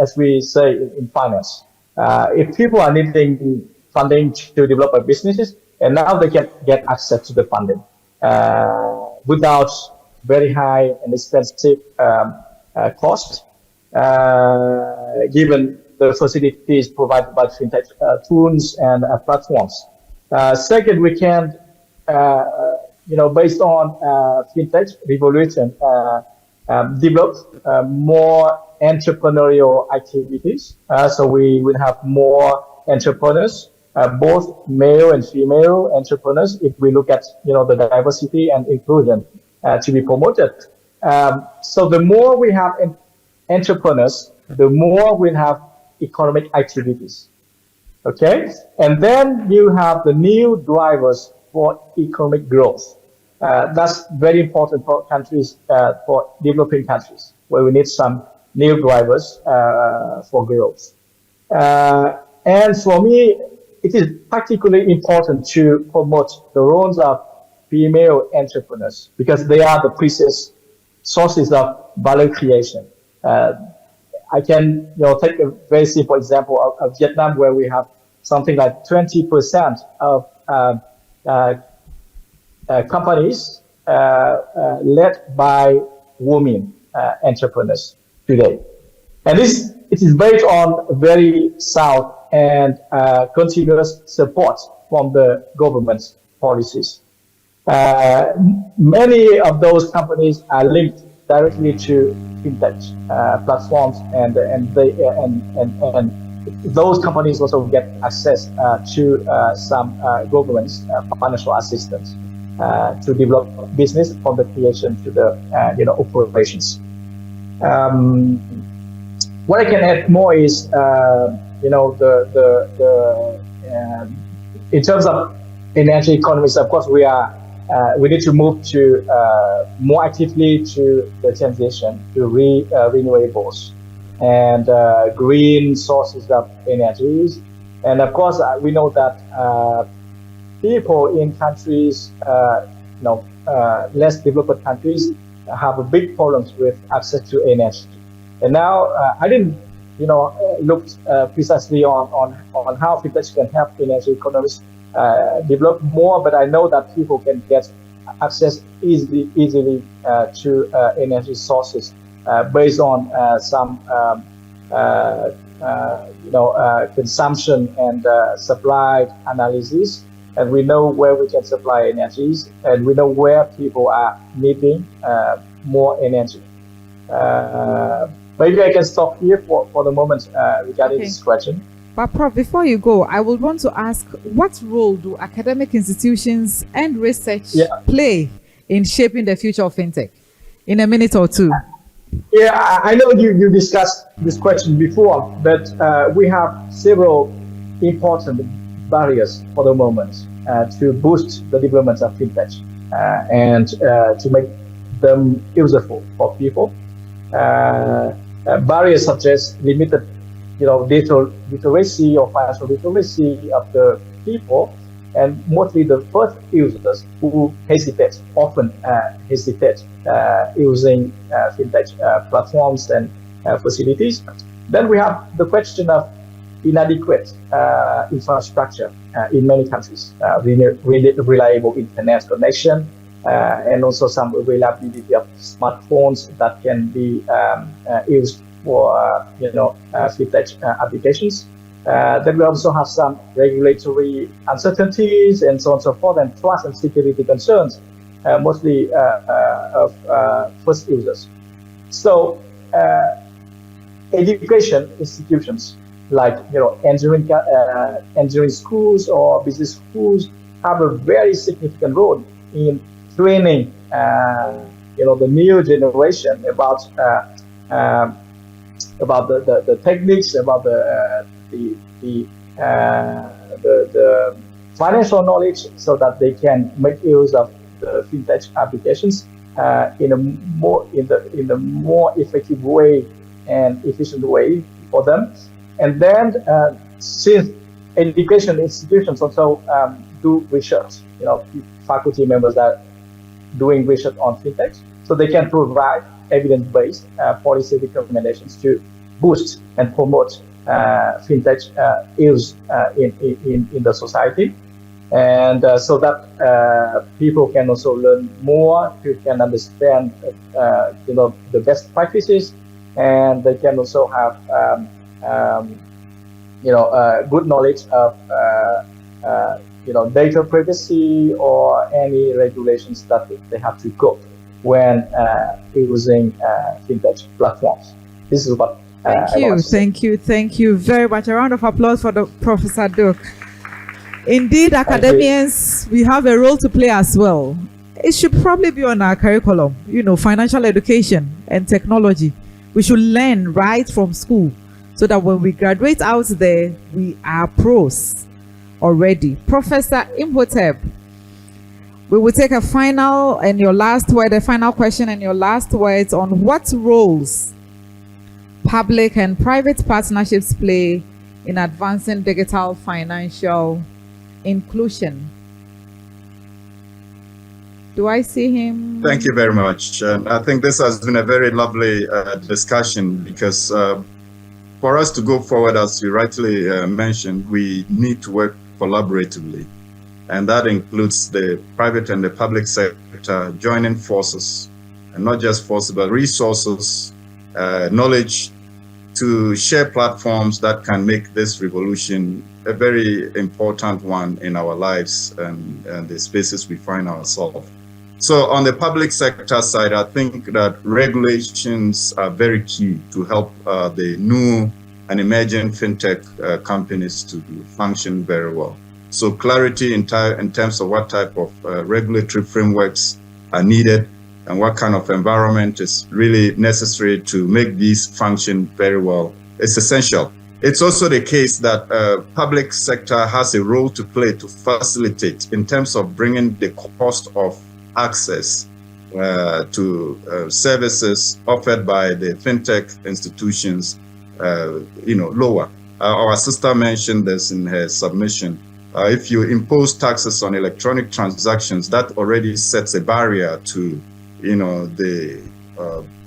as we say in finance. If people are needing funding to develop a businesses, and now they can get access to the funding without very high and expensive cost, given the facilities provided by fintech tools and platforms. Second, we can based on Fintech Revolution, develop more entrepreneurial activities. So we will have more entrepreneurs, both male and female entrepreneurs, if we look at the diversity and inclusion to be promoted. So the more we have entrepreneurs, the more we'll have economic activities. Okay, and then you have the new drivers for economic growth. That's very important for countries, for developing countries, where we need some new drivers for growth. And for me, it is particularly important to promote the roles of female entrepreneurs, because they are the precious sources of value creation. I can take a very simple example of Vietnam, where we have something like 20% of companies led by women entrepreneurs today. And it is based on very sound and continuous support from the government's policies. Many of those companies are linked directly to fintech platforms, and those companies also get access to some government's financial assistance to develop business, from the creation to the operations. What I can add more is in terms of energy economies, of course, we need to move to more actively to the transition to renewables and green sources of energies. And of course, we know that people in countries less developed countries have a big problems with access to energy. And now I didn't, look precisely on how fintech can help energy economies develop more, but I know that people can get access easily to energy sources based on some consumption and supply analysis, and we know where we can supply energies, and we know where people are needing more energy. Maybe I can stop here for the moment regarding this question. But Prof, before you go, I would want to ask, what role do academic institutions and research play in shaping the future of fintech? In a minute or two. Yeah, I know you discussed this question before, but we have several important barriers for the moment to boost the development of fintech and to make them useful for people. Barriers such as limited, digital literacy or financial literacy of the people, and mostly the first users who often hesitate using fintech platforms and facilities. Then we have the question of inadequate infrastructure in many countries, reliable internet connection, and also some reliability of smartphones that can be used for fintech applications. Then we also have some regulatory uncertainties and so on and so forth, and trust and security concerns, mostly of first users. So education institutions like engineering schools or business schools have a very significant role in training the new generation about the techniques, about the financial knowledge, so that they can make use of the fintech applications in a more effective way and efficient way for them. And then since education institutions also do research, faculty members that doing research on fintech, so they can provide evidence-based policy recommendations to boost and promote fintech use in the society, and so that people can also learn more, who can understand the best practices, and they can also have good knowledge of data privacy or any regulations that they have to go when using fintech platforms. This is what. Thank you very much. A round of applause for the Professor Duke. Indeed, academians, we have a role to play as well. It should probably be on our curriculum, financial education and technology. We should learn right from school so that when we graduate out there, we are pros already. Professor Imhotep, we will take a final question and your last words on what roles public and private partnerships play in advancing digital financial inclusion. Do I see him? Thank you very much. I think this has been a very lovely discussion, because for us to go forward, as you rightly mentioned, we need to work collaboratively. And that includes the private and the public sector joining forces, and not just forces, but resources, knowledge, to share platforms that can make this revolution a very important one in our lives and the spaces we find ourselves. So on the public sector side, I think that regulations are very key to help the new and emerging fintech companies to function very well. So clarity in terms of what type of regulatory frameworks are needed and what kind of environment is really necessary to make these function very well is essential. It's also the case that public sector has a role to play to facilitate in terms of bringing the cost of access to services offered by the fintech institutions, lower. Our sister mentioned this in her submission. if you impose taxes on electronic transactions, that already sets a barrier to, the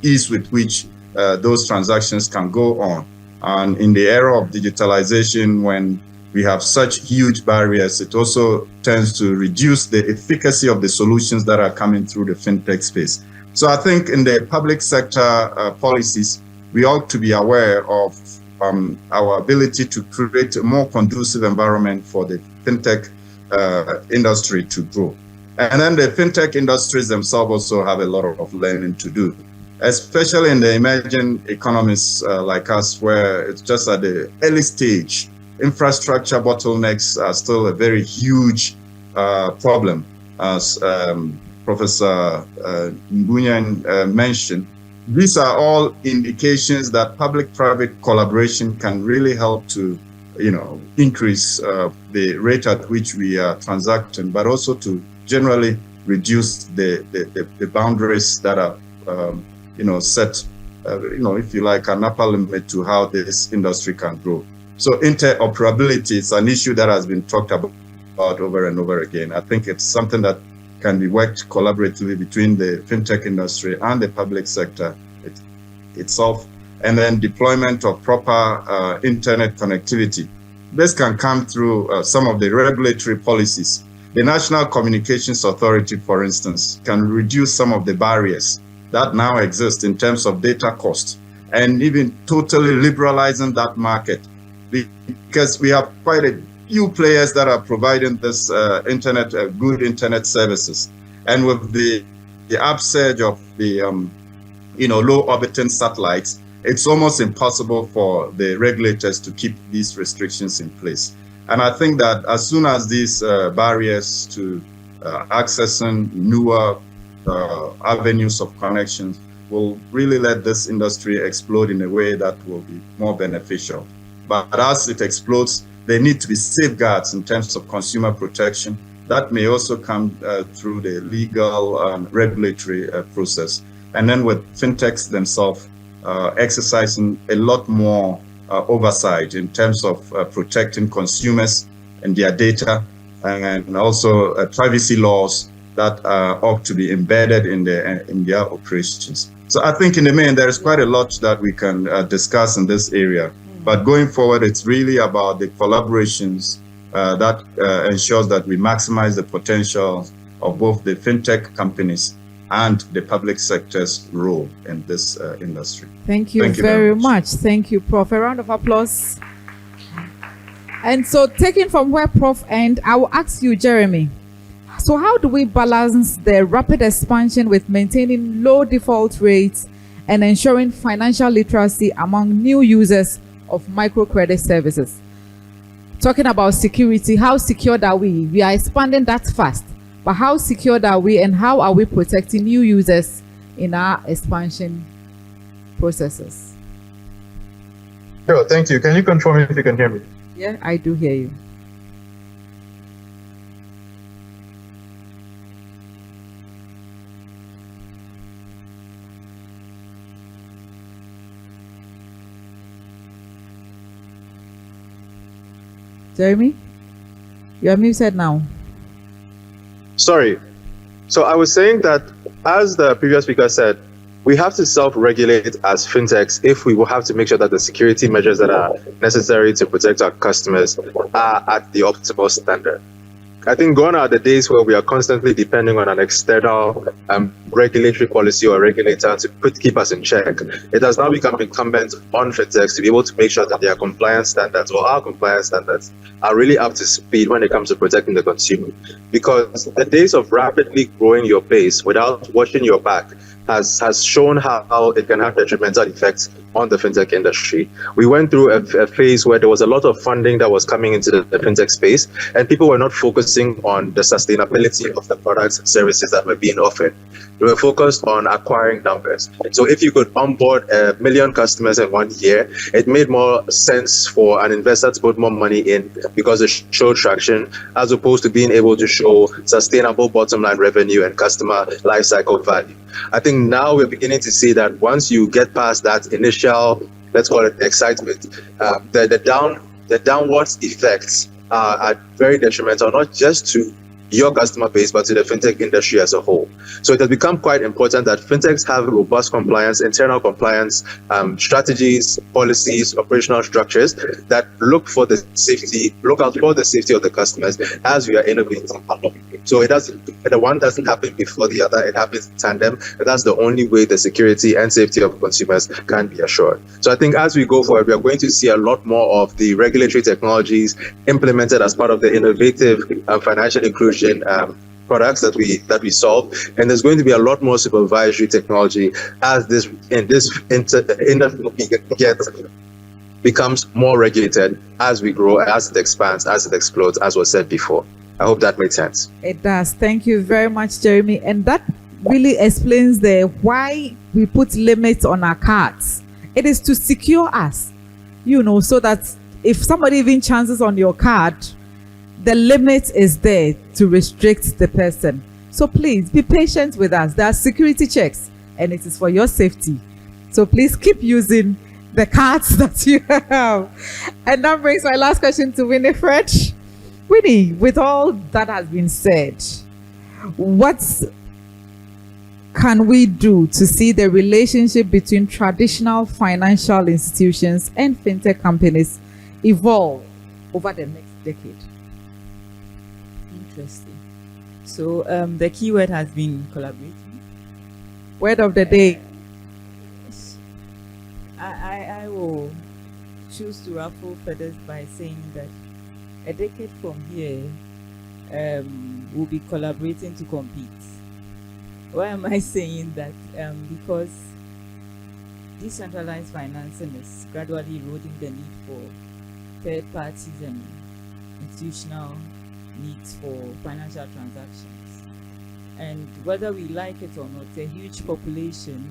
ease with which those transactions can go on. And in the era of digitalization, when we have such huge barriers, it also tends to reduce the efficacy of the solutions that are coming through the fintech space. So I think in the public sector policies, we ought to be aware of our ability to create a more conducive environment for the fintech industry to grow. And then the fintech industries themselves also have a lot of learning to do, especially in the emerging economies like us, where it's just at the early stage. Infrastructure bottlenecks are still a very huge problem, as Professor Mbunyan mentioned. These are all indications that public-private collaboration can really help to, increase the rate at which we are transacting, but also to generally reduce the boundaries that are, set, if you like, an upper limit to how this industry can grow. So interoperability is an issue that has been talked about over and over again. I think it's something that can be worked collaboratively between the fintech industry and the public sector itself, and then deployment of proper internet connectivity. This can come through some of the regulatory policies. The National Communications Authority, for instance, can reduce some of the barriers that now exist in terms of data cost, and even totally liberalizing that market, because we have quite a few players that are providing this good internet services. And with the upsurge of the low orbiting satellites, it's almost impossible for the regulators to keep these restrictions in place. And I think that as soon as these barriers to accessing newer avenues of connections will really let this industry explode in a way that will be more beneficial. But as it explodes, there need to be safeguards in terms of consumer protection. That may also come through the legal and regulatory process. And then with fintechs themselves exercising a lot more oversight in terms of protecting consumers and their data, and also privacy laws that ought to be embedded in their operations. So I think in the main, there is quite a lot that we can discuss in this area. But going forward, it's really about the collaborations that ensures that we maximize the potential of both the fintech companies and the public sector's role in this industry. Thank you very much. Thank you, Prof. A round of applause. And so taking from where Prof ended, I will ask you, Jeremy. So how do we balance the rapid expansion with maintaining low default rates and ensuring financial literacy among new users of microcredit services? Talking about security, how secured are we? We are expanding that fast, but how secured are we, and how are we protecting new users in our expansion processes? Sure, thank you. Can you confirm if you can hear me? Yeah, I do hear you. Jeremy, you are muted now. Sorry. So I was saying that, as the previous speaker said, we have to self-regulate as fintechs if we will have to make sure that the security measures that are necessary to protect our customers are at the optimal standard. I think gone are the days where we are constantly depending on an external regulatory policy or regulator to keep us in check. It has now become incumbent on fintechs to be able to make sure that their compliance standards, or our compliance standards, are really up to speed when it comes to protecting the consumer. Because the days of rapidly growing your base without watching your back has shown how it can have detrimental effects on the fintech industry. We went through a phase where there was a lot of funding that was coming into the fintech space, and people were not focusing on the sustainability of the products and services that were being offered. They were focused on acquiring numbers. So if you could onboard 1 million customers in 1 year, it made more sense for an investor to put more money in because it showed traction, as opposed to being able to show sustainable bottom line revenue and customer lifecycle value. I think now we're beginning to see that once you get past that initial, let's call it excitement, the downwards effects are very detrimental, not just to your customer base, but to the fintech industry as a whole. So it has become quite important that fintechs have robust compliance, internal compliance strategies, policies, operational structures that look out for the safety of the customers as we are innovating. So the one doesn't happen before the other, it happens in tandem, and that's the only way the security and safety of consumers can be assured. So I think as we go forward, we are going to see a lot more of the regulatory technologies implemented as part of the innovative financial inclusion products that we solve, and there's going to be a lot more supervisory technology as this industry becomes more regulated as we grow, as it expands, as it explodes, as was said before. I hope that made sense. It does. Thank you very much, Jeremy. And that really explains why we put limits on our cards. It is to secure us, so that if somebody even chances on your card, the limit is there to restrict the person. So please be patient with us. There are security checks and it is for your safety. So please keep using the cards that you have. And that brings my last question to Winifred. Winnie, with all that has been said, what can we do to see the relationship between traditional financial institutions and fintech companies evolve over the next decade? Interesting. So the keyword has been collaborating. Word of the day. I will choose to ruffle feathers by saying that a decade from here, we'll be collaborating to compete. Why am I saying that? Because decentralized financing is gradually eroding the need for third parties and institutional needs for financial transactions. And whether we like it or not, a huge population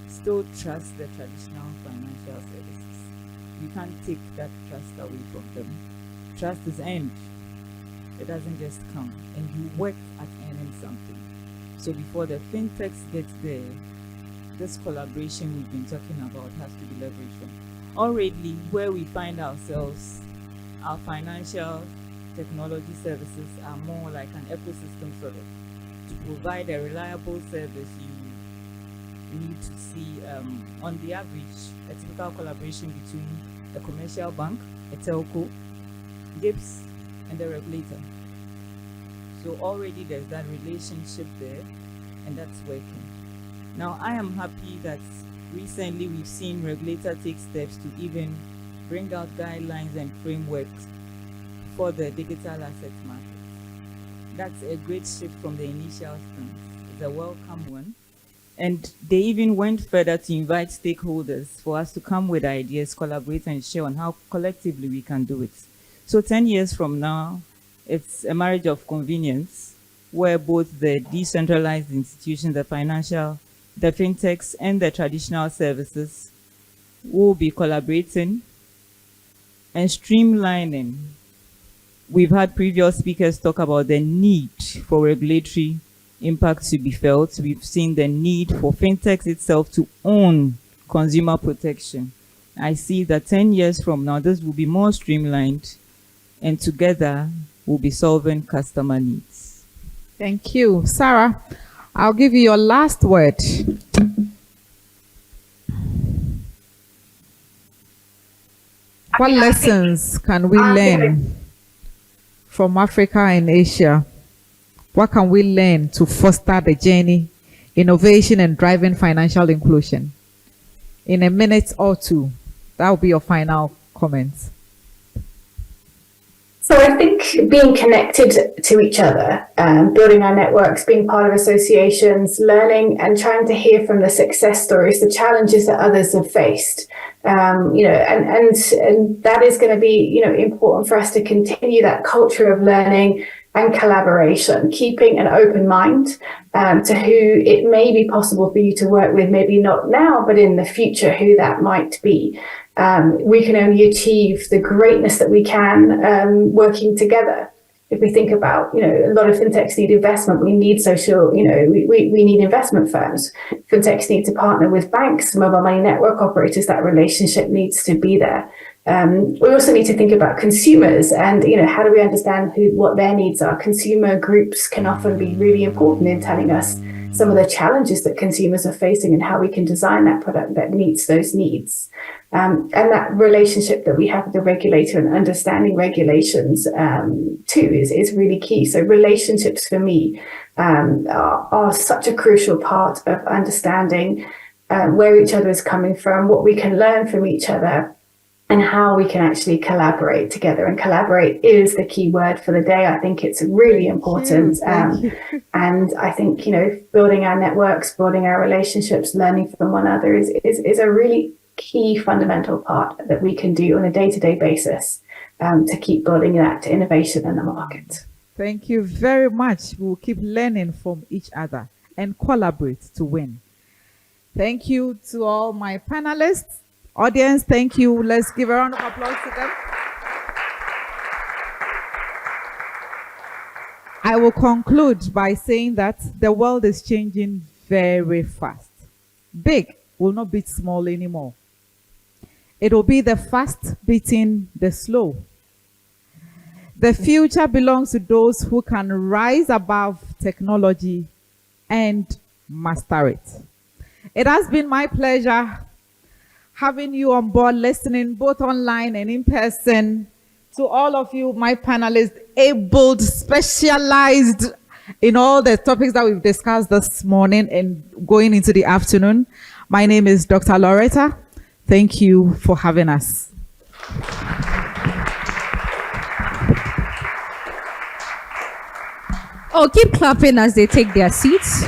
still trusts the traditional financial services. You can't take that trust away from them. Trust is earned. It doesn't just come. And you work at earning something. So before the fintechs get there, this collaboration we've been talking about has to be leveraged on. Already, where we find ourselves, our financial technology services are more like an ecosystem sort of. To provide a reliable service, you need to see, on the average, a typical collaboration between a commercial bank, a telco, GIBS, and the regulator. So already there's that relationship there, and that's working. Now, I am happy that recently we've seen regulator take steps to even bring out guidelines and frameworks for the digital asset market. That's a great shift from the initial stance. It's a welcome one. And they even went further to invite stakeholders for us to come with ideas, collaborate, and share on how collectively we can do it. So 10 years from now, it's a marriage of convenience where both the decentralized institutions, the financial, the fintechs, and the traditional services will be collaborating and streamlining. We've had previous speakers talk about the need for regulatory impact to be felt. We've seen the need for fintechs itself to own consumer protection. I see that 10 years from now, this will be more streamlined, and together we'll be solving customer needs. Thank you. Sarah, I'll give you your last word. What lessons can we learn from Africa and Asia? What can we learn to foster the journey, innovation, and driving financial inclusion? In a minute or two, that will be your final comments. So I think being connected to each other, building our networks, being part of associations, learning and trying to hear from the success stories, the challenges that others have faced, and that is going to be, important for us to continue that culture of learning and collaboration, keeping an open mind to who it may be possible for you to work with, maybe not now, but in the future, who that might be. We can only achieve the greatness that we can working together. If we think about, a lot of fintechs need investment. We need social, we need investment firms. Fintechs need to partner with banks, mobile money network operators. That relationship needs to be there. We also need to think about consumers and, how do we understand what their needs are? Consumer groups can often be really important in telling us some of the challenges that consumers are facing and how we can design that product that meets those needs. And that relationship that we have with the regulator and understanding regulations too is really key. So relationships for me are such a crucial part of understanding where each other is coming from, what we can learn from each other, and how we can actually collaborate together. And collaborate is the key word for the day. I think it's really important. And I think, building our networks, building our relationships, learning from one another is a really key fundamental part that we can do on a day-to-day basis to keep building that innovation in the market. Thank you very much. We'll keep learning from each other and collaborate to win. Thank you to all my panelists. Audience, thank you. Let's give a round of applause to them. I will conclude by saying that the world is changing very fast. Big will not beat small anymore. It will be the fast beating the slow. The future belongs to those who can rise above technology and master it. It has been my pleasure having you on board, listening both online and in person. To all of you, my panelists, able, specialized in all the topics that we've discussed this morning and going into the afternoon. My name is Dr. Loretta. Thank you for having us. Oh, keep clapping as they take their seats.